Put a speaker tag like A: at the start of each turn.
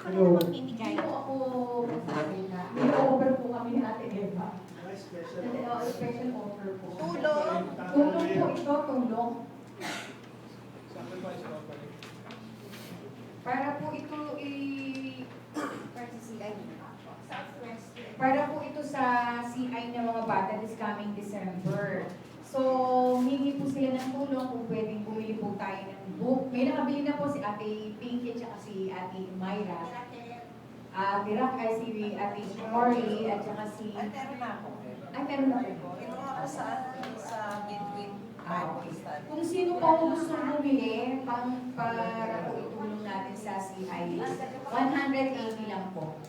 A: Ako na naman bibigay.
B: Hindi po ako masabi na. May offer po kami ni Ate Eva. Special offer po.
A: Tulong.
B: Tulong po ito, tulong. Para po ito para po ito sa CI ng mga bata this coming December. So, hingi po sila ng tulong kung pwedeng bumili po tayo ng book. May nakabili na po si Ate Pinky at si Ate Myra. Tirak ay si Ate Cory at saka si...
A: Meron na ako.
B: Ay, meron na po.
A: Kinuha ko sa Midwin Bible Study.
B: Kung sino po gusto bumili, para po itulong natin sa CI, 180 lang po.